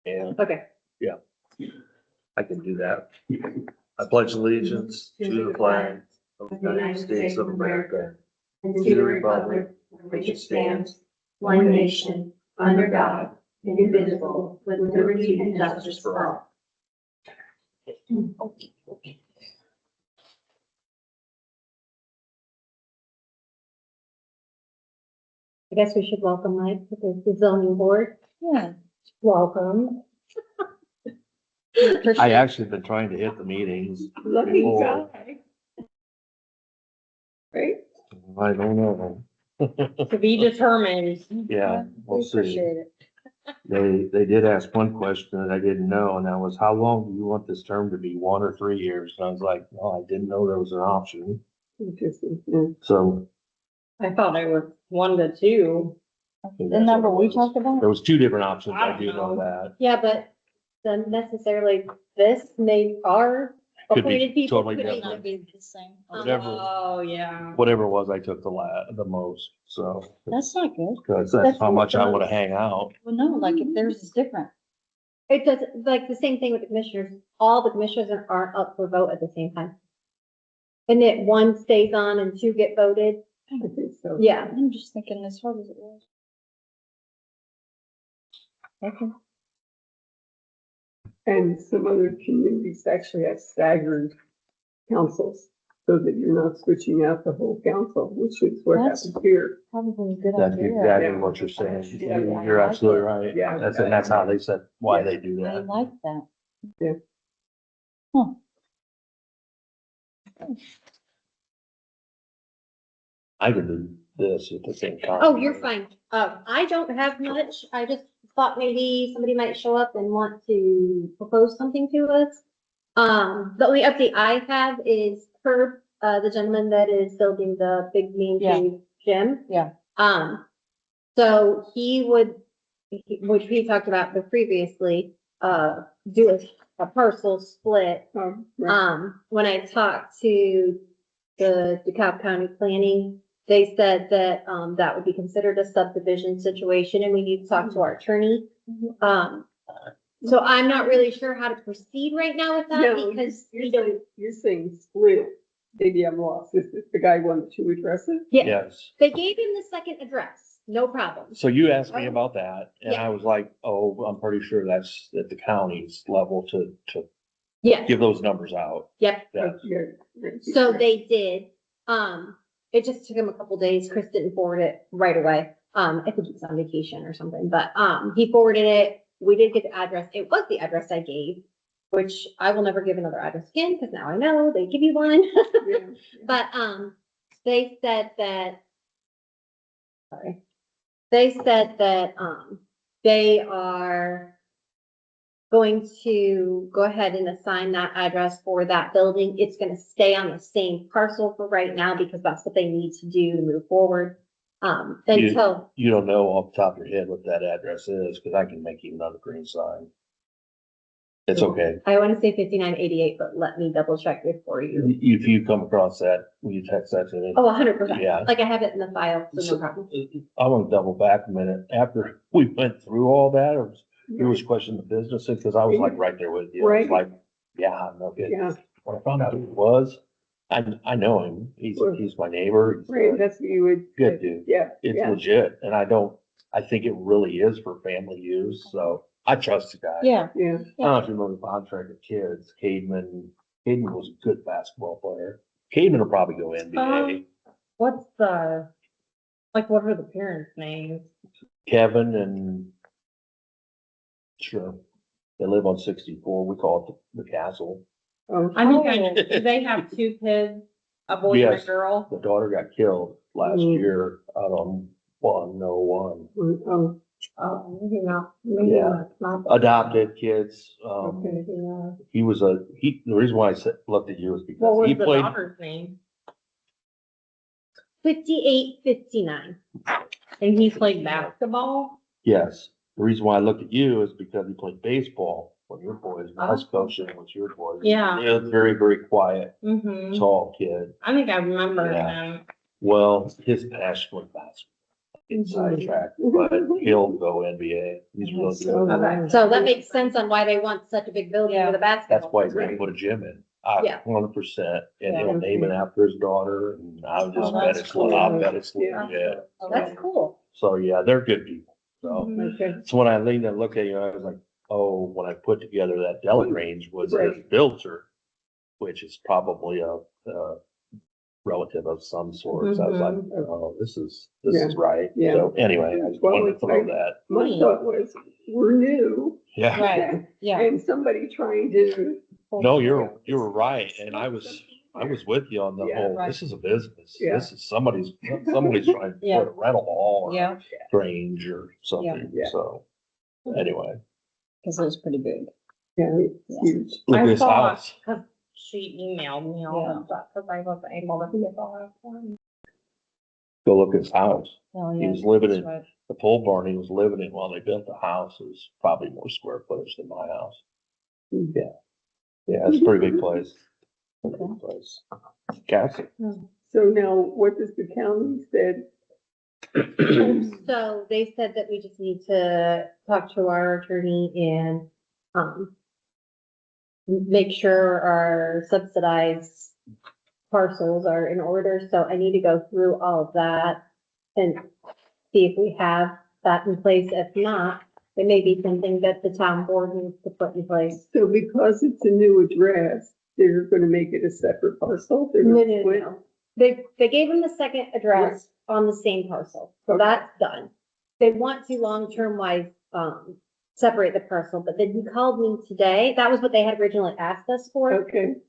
And Okay. I can do that. I pledge allegiance to the flag of the United States of America and to the republic for which it stands, one nation, under God, indivisible, with liberty and justice for all. I guess we should welcome Mike to the zoning board. Yeah. Welcome. I actually been trying to hit the meetings. Lucky before. guy. Right? I don't know. To be determined. Yeah, we'll We see. appreciate it. They did ask one question that I didn't know, and that was, how long do you want this term to be, 1 or 3 years? And I was like, well, I didn't know there was an option. Interesting. Yeah. So I thought it was 1 to 2. The number we talked about? there was 2 different options. I I don't do know know. that. Yeah, but then necessarily this may, our Could be appointed people. totally could be different. Be the same. Whatever. Oh, yeah. Whatever it was, I took the most, so. That's not good. Cause That's that's how what much I it wanna does. hang out. Well, no, like if theirs is different. It does, like the same thing with the commissioners. All the commissioners aren't up for vote at the same time. And that 1 stays on and 2 get voted. I think so. Yeah. I'm just thinking as hard as it was. Okay. And some other communities actually have staggered councils so that you're not switching out the whole council, which is what That's- happened here. Probably a good That's idea. exactly Yeah. what you're saying. Yeah. You're absolutely right. Yeah. That's how they said why Yeah. they do I that. like that. Yeah. Huh. I could do this at the same time. Oh, you're fine. I don't have much. I just thought maybe somebody might show up and want to propose something to us. The only update I have is Herb, the gentleman that is building the big main Yeah. cave gym. Yeah. So he would, which we talked about previously, do a parcel split. Right. When I talked to the DeKalb County Planning, they said that, that would be considered a subdivision situation and we need to talk to our attorney. So I'm not really sure how to proceed right now with that No, because we don't, you're saying split. Maybe I'm lost. Is this the guy wanted to address it? yeah, Yes. they gave him the second address, no problem. So you asked me Oh. about that and Yeah. I was like, oh, I'm pretty sure that's at the county's level to Yeah, give those numbers out. yep. Yeah. Yeah. So they did, it just took him a couple days. Chris didn't forward it right away. I think he was on vacation or something, but, he forwarded it. We did get the address. It was the address I gave, which I will never give another address again, because now I know they give you one. Yeah. But, they said that, sorry, they said that, they are going to go ahead and assign that address for that building. It's gonna stay on the same parcel for right now because that's what they need to do to move forward. Until, You don't know off the top of your head what that address is, cause I can make you another green sign. It's okay. I wanna say 5988, but let me double check it for you. If you come across that, will you text that to me? Oh, 100%. Yeah. Like I have it in the file, so So- no problem. I want to double back a minute. After we went through all that, there was question of businesses, because I was like right there with you. I was Right. like, yeah, no good. Yeah, When I found out who it was, I know him. He's my neighbor. He's right, a that's what you would. good dude. Yeah, It's yeah. legit. And I think it really is for family use. So I trust the guy. Yeah. Yeah, I don't know if you remember Contracted Kids, Cademan was a good basketball player. Cademan will probably go NBA. What's the, like, what are the parents' names? Kevin and sure, they live on 64. We call it the castle. oh, I think I know. Do they have 2 kids, a boy and a Yes. girl? The daughter got killed last Mm. year out on 101. oh, Oh, maybe not. Yeah. Not. Adopted kids. okay. The reason why I looked at you is What because was he the played. daughter's name? 58-59. And he played basketball? Yes. The reason why I looked at you is because he played baseball when your boys, when I was coaching with your boys. Yeah. He was very, very quiet, Mm-hmm. tall kid. I think I remember Yeah. him. Well, his passion was basketball. get sidetracked, but he'll go NBA. He's really So, good. Okay, so that makes sense on why they want such a big building with a basketball. That's why he's gonna court. put a gym in. Yeah. 100%, and Yeah. he'll name it after his daughter, and I'll just bet that's it's, cool. I'll bet it's, Yeah. yeah. That's cool. So, yeah, they're good people, so. Mhm. Okay, So when I leaned and looked at you, I was like, oh, when I put together that Range was his Right. builder, which is probably a relative of some sort. So I was like, oh, this is right. Yeah. So anyway, I just Well, wanted to it's throw like- that. my thought was, we're new, Yeah. Right, yeah. and somebody trying to, No, you were right. And I was with you on the Yeah. whole, Right. this is a business. Yeah. This is somebody's trying to Yeah. put a rental hall or Yeah, Grange or something. Yeah. So anyway, because it was pretty big. yeah, it's huge. look at I this saw- house. She emailed me all Yeah. of that because I wasn't able to be at the last one. Go look at his house. Oh, He yeah. was living that's in right. the pole barn he was living in while they built the house. It was probably more square footage than my house. Mhm. Yeah. Yeah, it's a pretty big place. Pretty big place. Cassie. So now, what does the county said? So they said that we just need to talk to our attorney and, make sure our subsidized parcels are in order. So I need to go through all of that and see if we have that in place. If not, it may be something that the town board needs to put in place. So because it's a new address, they're gonna make it a separate parcel? They're No, gonna no, split? no. They gave him the second address on the same parcel, so Okay. that's done. They want to long-term wise, separate the parcel, but then he called me today. That was what they had originally asked us for. Okay, He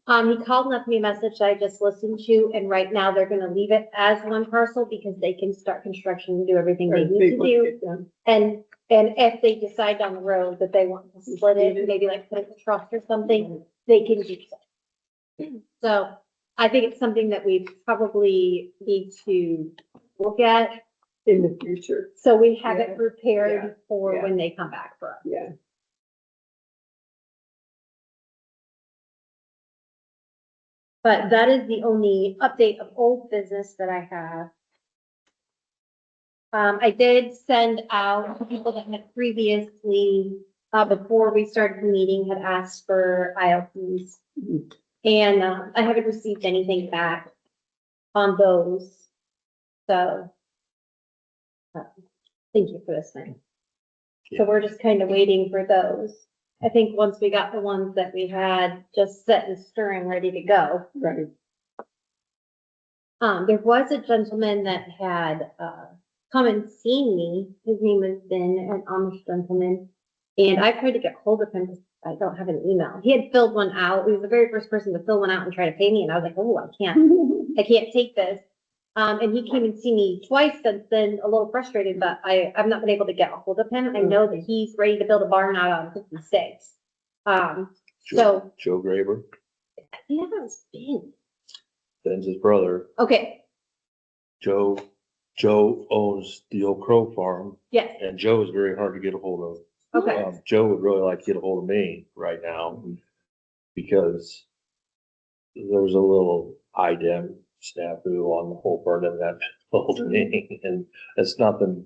called and left me a message I just listened to, and right now they're gonna leave it as one parcel because they can start construction and do everything they or need they to will do. get done. And if they decide down the road that they want to split it, maybe like put it in trust or something, they can do so. So I think it's something that we probably need to look at, In the future, so we have Yeah. it prepared for Yeah. when they come back for us. yeah. But that is the only update of old business that I have. I did send out to people that had previously, before we started the meeting, had asked for ILPs. And, I haven't received anything back on those. So, thank you for this thing. So we're just kind of waiting for those. I think once we got the ones that we had just set and stirring, ready to go. Right, There was a gentleman that had, come and seen me. His name was Ben, an Amish gentleman. And I tried to get hold of him because I don't have an email. He had filled one out. He was the very first person to fill one out and try to pay me. And I was like, oh, I can't take this. And he came and see me twice since then, a little frustrated, but I've not been able to get a hold of him. I know that he's ready to build a barn out on 56. So Joe Graber, he hasn't been. Ben's his brother. Okay, Joe owns the Oak Crow Farm, yes, and Joe is very hard to get a hold of. okay. Joe would really like to get a hold of me right now because there's a little IDEM snafu on the whole burning that whole thing, and it's nothing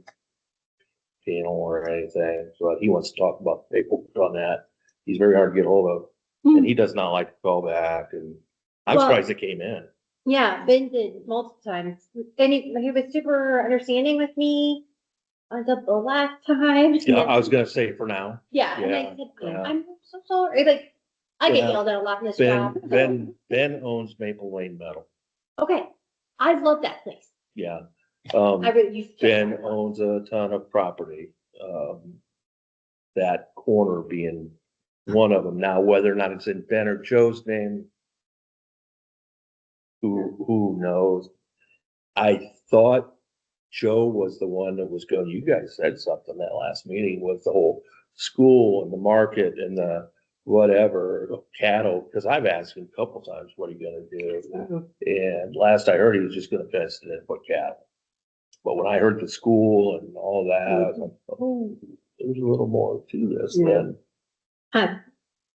penal or anything. So he wants to talk about the paperwork on that. He's very hard to get a hold of, and he does not like to call back, and I'm Well- surprised it came in. Yeah, Ben did multiple times. And he was super understanding with me until the last time. Yeah, I was gonna say for now. Yeah, and I Yeah, said, yeah. I'm so sorry, like, I get Yeah. yelled at a lot in this job. Ben owns Maple Lane Metal. Okay, I love that place. Yeah. I really used to. Ben owns a ton of property, that corner being one of them. Now, whether or not it's in Ben or Joe's name, who knows? I thought Joe was the one that was going, you guys said something that last meeting with the whole school and the market and the whatever, cattle, because I've asked him a couple times, what are you gonna do? And last I heard, he was just gonna fence it and put cattle. But when I heard the school and all that, I was like, oh, there's a little more to this Yeah. than,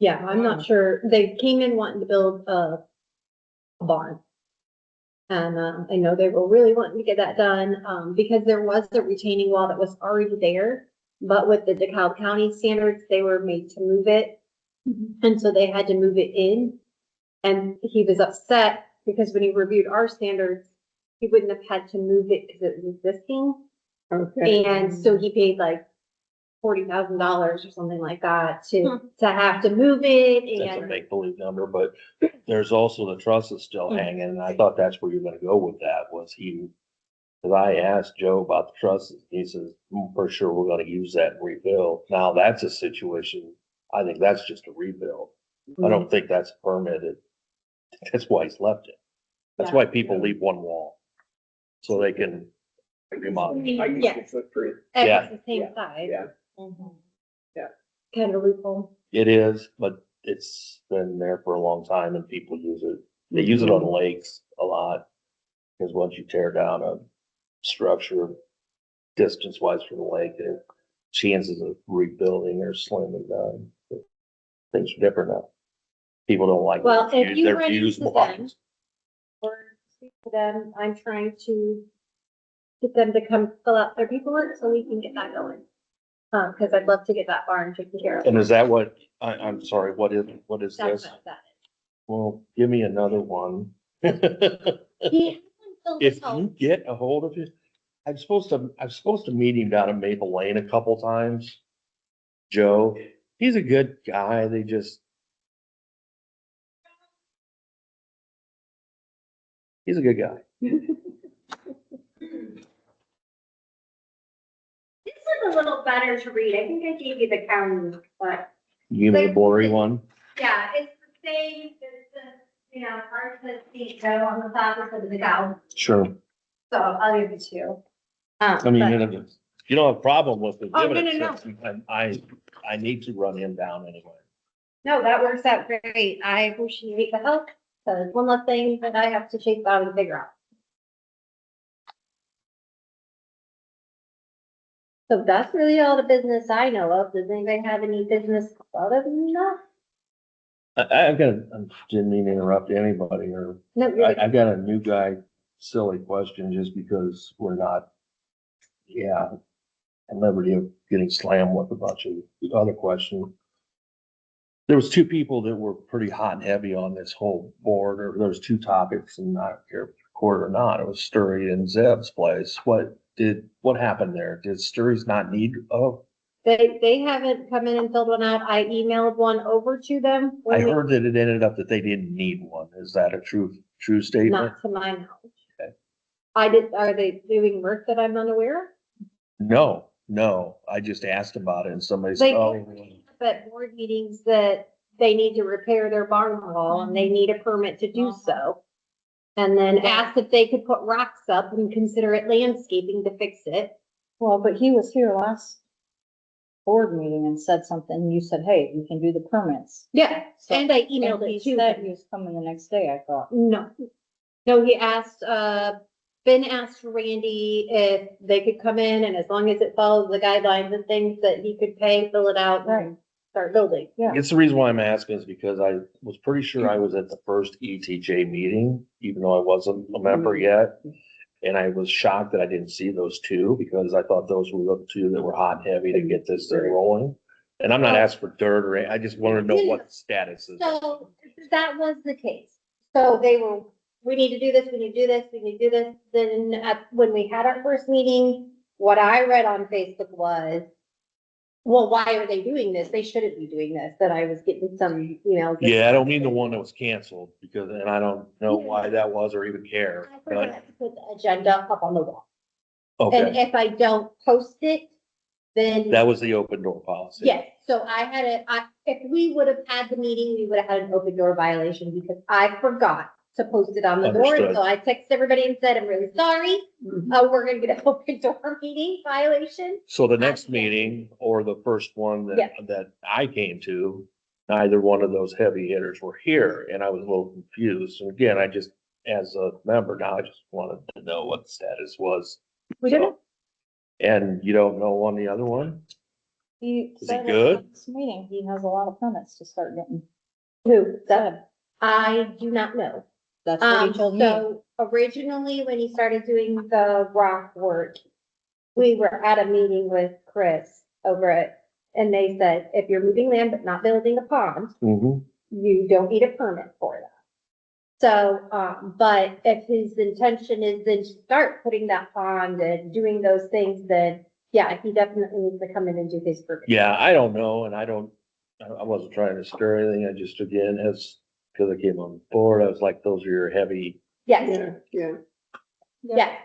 Yeah, I'm not sure. They came in wanting to build a barn. And, I know they were really wanting to get that done, because there was a retaining wall that was already there. But with the DeKalb County standards, they were made to move it. And so they had to move it in. And he was upset because when he reviewed our standards, he wouldn't have had to move it because it was existing. Okay. And so he paid like $40,000 or something like that to have to move it That's a and. make-believe number, but there's also the trusses still hanging, and I thought that's where you're gonna go with that, was he. Cause I asked Joe about the trusses, he says, for sure, we're gonna use that and rebuild. Now, that's a situation, I think that's just a rebuild. I don't think that's permitted. That's why he's left it. That's why people leave one wall. So they can remodel. I use Yes. the footprint. And Yeah. it's the same Yeah. size, Yeah. kind of loophole. It is, but it's been there for a long time and people use it. They use it on lakes a lot. Cause once you tear down a structure distance wise from the lake, the chances of rebuilding are slim and none. Things are different now. People don't like. Well, their if views- you their run views into blocked. them, or speak to them, I'm trying to get them to come fill out their paperwork so we can get that going. Cause I'd love to get that barn taken care of. And is that what, I'm sorry, what is That's this? what that Well, give me another one. is. He hasn't filled If it out. you get a hold of it, I'm supposed to meet him down in Maple Lane a couple times. Joe, he's a good guy. They just. He's a good guy. This is a little better to read. I think I gave you the county, but You give me the blurry one. yeah, it's the same, there's the, ours says Steve Joe on the top, it says the cow. Sure. So I'll give you two. I mean, you don't have a problem with it. Oh, giving no, it to him. I need to run him down anyway. No, that works out great. I appreciate the help. So it's one less thing that I have to chase out and figure out. So that's really all the business I know of. Does anybody have any business other than that? I didn't mean to interrupt anybody or, No, really. I got a new guy, silly question just because we're not, yeah. I'm liberty of getting slammed with a bunch of other questions. There was two people that were pretty hot and heavy on this whole board, or there was two topics, and I don't care if it's recorded or not. It was Sturry and Zeb's place. What happened there? Did Sturry's not need, They haven't come in and filled one out. I emailed one over to them. I heard that it ended up that they didn't need one. Is that a true statement? Not to my knowledge. Okay. Are they doing work that I'm unaware of? No, I just asked about it and somebody They said, oh, at board meetings that they need to repair their barn wall and they need a permit to do so. And then asked if they could put rocks up and consider it landscaping to fix it. Well, but he was here last board meeting and said something. You said, hey, we can do the permits. Yeah, So- and I emailed And he it to said them. he was coming the next day, I thought. No, he asked, Ben asked Randy if they could come in and as long as it follows the guidelines and things that he could pay, fill it out and start building. Yeah. It's the reason why I'm asking is because I was pretty sure I was at the first ETJ meeting, even though I wasn't a member yet. And I was shocked that I didn't see those two because I thought those were the two that were hot and heavy to get this thing rolling. And I'm not asking for dirt or anything. I just want to know what the status is. So that was the case. So they were, we need to do this, we need to do this, we need to do this. Then when we had our first meeting, what I read on Facebook was, well, why are they doing this? They shouldn't be doing this. That I was getting some, Yeah, I don't mean the one that was canceled because, and I don't know why that was or even care. I forgot to put the agenda up on the wall. And Okay, if I don't post it, then. that was the open door policy. Yes, so if we would have had the meeting, we would have had an open door violation because I forgot to post it on the door. Understood. So I texted everybody and said, I'm really sorry. We're gonna get an open door meeting violation. So the next meeting or the first one Yeah. that I came to, neither one of those heavy hitters were here and I was a little confused. And again, I just, as a member now, I just wanted to know what the status was. We didn't, And you don't know on the other one? He Is said it at good? this meeting, he has a lot of permits to start getting. who, Said, I do not know. that's what he told me. So originally, when he started doing the rock work, we were at a meeting with Chris over it, and they said, if you're moving land but not building a pond, Mm-hmm. you don't need a permit for that. So, but if his intention is then to start putting that pond and doing those things, then yeah, he definitely needs to come in and do his permit. Yeah, I don't know, and I wasn't trying to stir anything, I just, again, cause I came on board, I was like, those are your heavy. Yes, Yeah, yes.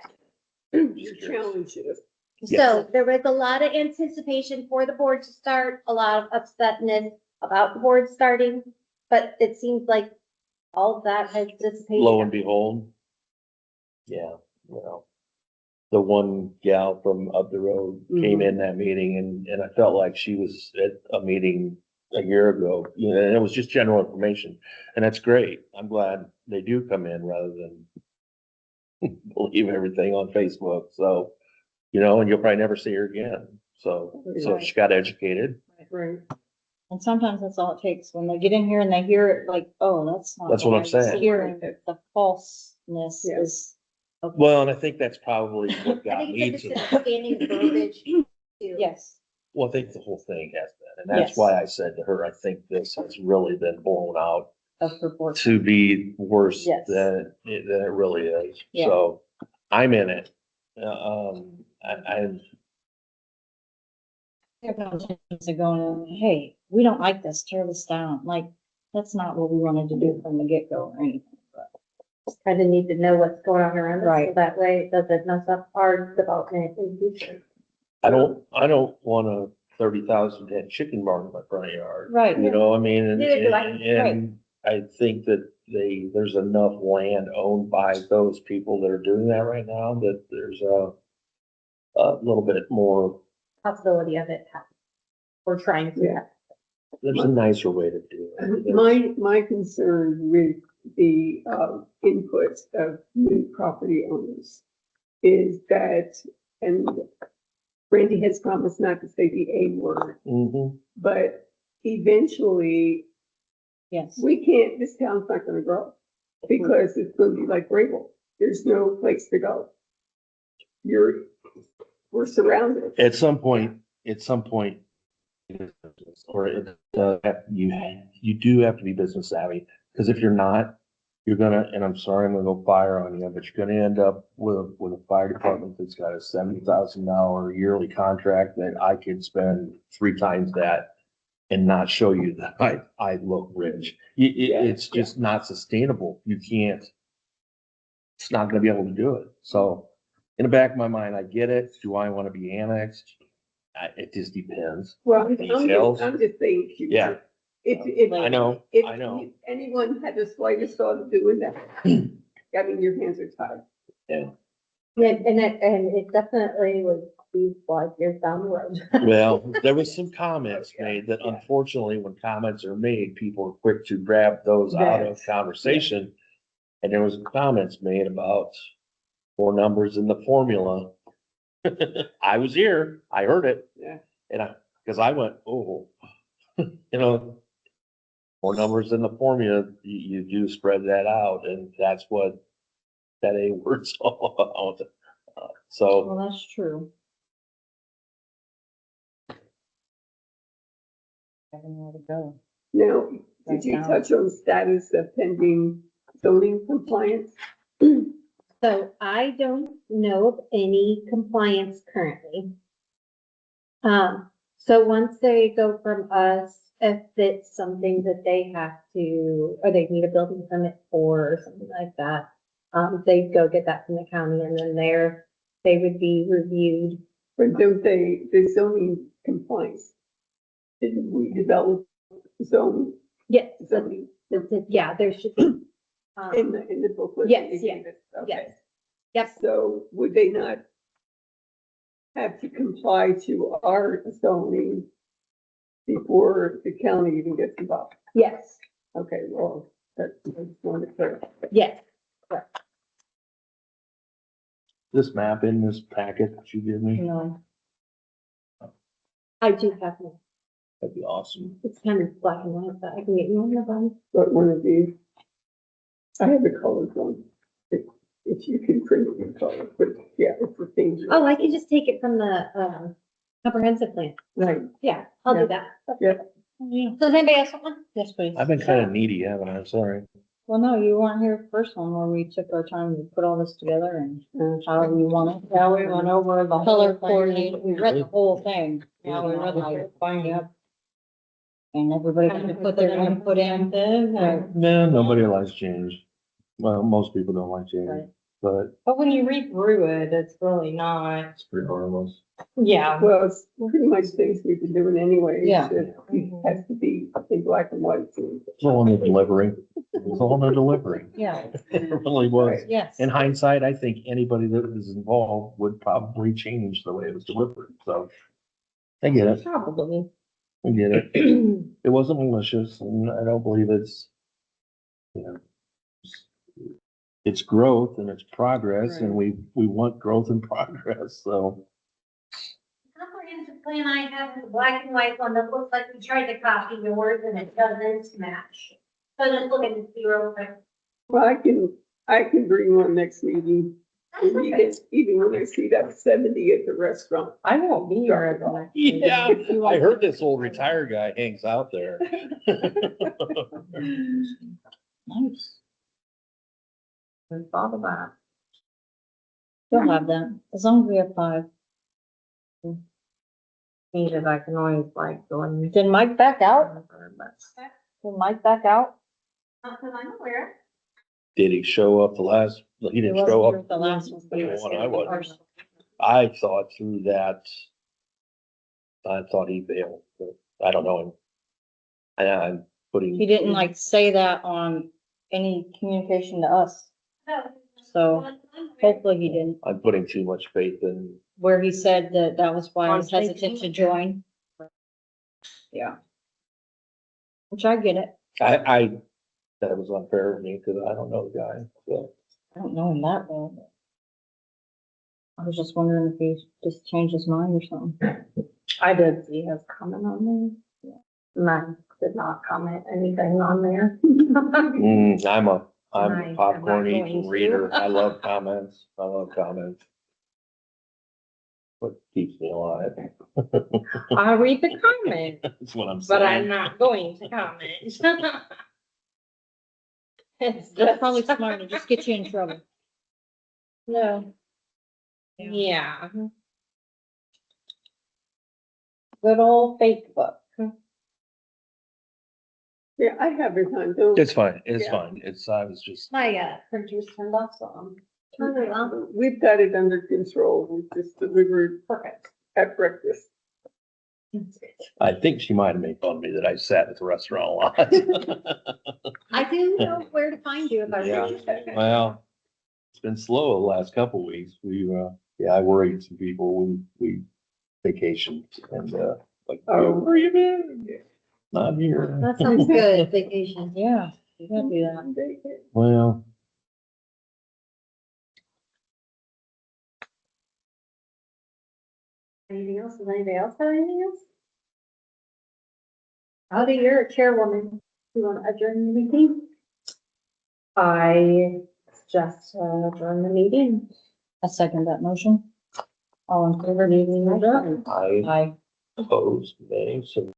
your challenge is, So there was a lot of anticipation for the board to start, a lot of upsetness about the board starting, but it seems like all of that has dissipated. Lo and behold. Yeah, well, the one gal from up the road came in that meeting and I felt like she was at a meeting a year ago, you know, and it was just general information. And that's great. I'm glad they do come in rather than believe everything on Facebook. So, you know, and you'll probably never see her again. So she got educated. right? And sometimes that's all it takes. When they get in here and they hear it, like, oh, that's not. That's what I'm I was saying. Hearing the falseness Yeah. is. okay. Well, and I think that's probably what I got think me it's to. just understanding the verbiage too. Yes, Well, I think the whole thing has been, and that's Yes. why I said to her, I think this has really been blown out of proportion. to be worse Yes. than it really is. Yeah. So I'm in it. I They're going, hey, we don't like this, tear this down. Like, that's not what we wanted to do from the get-go or anything. Just kind of need to know what's going on around us, so Right. that way it doesn't mess up our development in the future. I don't want a 30,000 head chicken barn in my front yard. Right. You know, I mean, and, Neither do I. and I think that there's enough land owned by those people that are doing that right now, that there's a little bit more, Possibility of it happening. We're trying to. Yeah. there's a nicer way to do it. My concern with the, input of new property owners is that, and Randy has promised not to say the A word, Mhm. but eventually Yes. this town's not gonna grow because it's gonna be like Grable. There's no place to go. We're surrounded. At some point, or you do have to be business savvy, because if you're not, you're gonna, and I'm sorry, I'm gonna go fire on you, but you're gonna end up with a fire department that's got a $70,000 yearly contract that I could spend 3 times that and not show you that I look rich. It's just not sustainable. You can't, it's not gonna be able to do it. So in the back of my mind, I get it. Do I want to be annexed? It just depends. Well, Details. I'm just saying. Yeah. If. I know. If anyone had the slightest thought of doing that, I mean, your hands are tied. Yeah. Yeah, and it definitely would be 5 years down the road. Well, there was some comments Yeah, made that yeah. unfortunately, when comments are made, people are quick to grab those out of Yes, conversation. And there was comments made about more numbers in the formula. I was here, I heard it. Yeah. And cause I went, oh, you know, more numbers in the formula, you do spread that out, and that's what that A word's all about. So, Well, that's true. Having nowhere to go. Now, did Right you now. touch on status of pending zoning compliance? So I don't know of any compliance currently. So once they go from us, if it's something that they have to, or they need a building permit for, or something like that, they go get that from the county, and then they would be reviewed. But don't the zoning compliance? Didn't we develop zoning? Yes, Zoning yeah, there should be. in the booklet? Yes, that you gave us? Okay. yes. Yep, So would they not have to comply to our zoning before the county even gets involved? yes, Okay, well, that's, I just wanted to clarify. yes. this map in this packet that you give me, You know, I do have one. that'd be awesome. It's kind of black and white, but I can get you one of them. But one of these, I have the colored one. if you can print it in color, but yeah, it's the things. Oh, I could just take it from the, comprehensive plan. Right, Yeah, I'll Yeah. do that. yeah. Yeah, So does anybody else want one? yes, please. I've been kind of needy, haven't I? Sorry. Well, no, you weren't here the first one where we took our time to put all this together and however you want it. Yeah, we went over the color coordinated, we read the whole thing. Yeah, we read the whole thing, yep. And everybody got to put their input in. Right. No, nobody likes change. Well, most people don't like change, Right. but But when you read through it, it's really not, it's pretty harmless. yeah. Well, it's pretty much things we've been doing anyway. Yeah. It has to be in black and white too. It's all in the delivery. It's all in the delivery. Yeah, It really was. yes. In hindsight, I think anybody that was involved would probably change the way it was delivered, so. I get it, Probably. I get it. It wasn't malicious, and I don't believe it's, you know, it's growth and it's progress, and we want growth and progress, so. Comprehensive plan I have is a black and white one that looks like we tried to copy yours and it doesn't match. So just look at the zero. Well, I can bring one next meeting. And even when I see that 70 at the restaurant. I won't be here at the next meeting. Yeah, I heard this old retired guy hangs out there. Nice. I thought of that. You'll have that, as long as we have 5. Means that I can always like go and. Did Mike back out? But Did Mike back out? Not that I'm aware. Did he show up he didn't show up? The last one. The one I wasn't. I thought through that, I thought he bailed, but I don't know him. And I'm putting. He didn't like say that on any communication to us, so hopefully he didn't. I'm putting too much faith in, Where he said that that was why I was On hesitant to Facebook. join. Yeah. Which I get it. that was unfair of me, because I don't know the guy, so. I don't know him that well. But I was just wondering if he just changed his mind or something. I did see his comment on there. And I did not comment anything on there. I'm a Nice, I'm popcorn not going eating to. reader. I love comments. I love comments. What keeps me alive. I'll read the comment, That's what I'm but I'm saying. not going to comment. It's That's probably just, smart to just get you in trouble. No. yeah. Good old Facebook. Yeah, I have it on, don't. It's fine, it's Yeah. fine. I was just, My, printer's turned off, so I'm turning it on. We've got it under control. We just delivered Perfect. at breakfast. I think she might have made fun of me that I sat at the restaurant a lot. I do know where to find you if I Yeah. really. Well, it's been slow the last couple of weeks. I worried some people. We vacationed and, like, Oh. where you been? Not here. That sounds good, vacation. Yeah, you gotta do that. Well, Anything else? Does anybody else have anything else? Howdy, you're a chairwoman. You want to adjourn the meeting? I just adjourned the meeting. I second that motion. All in favor, meeting adjourned. I Aye. oppose, May, so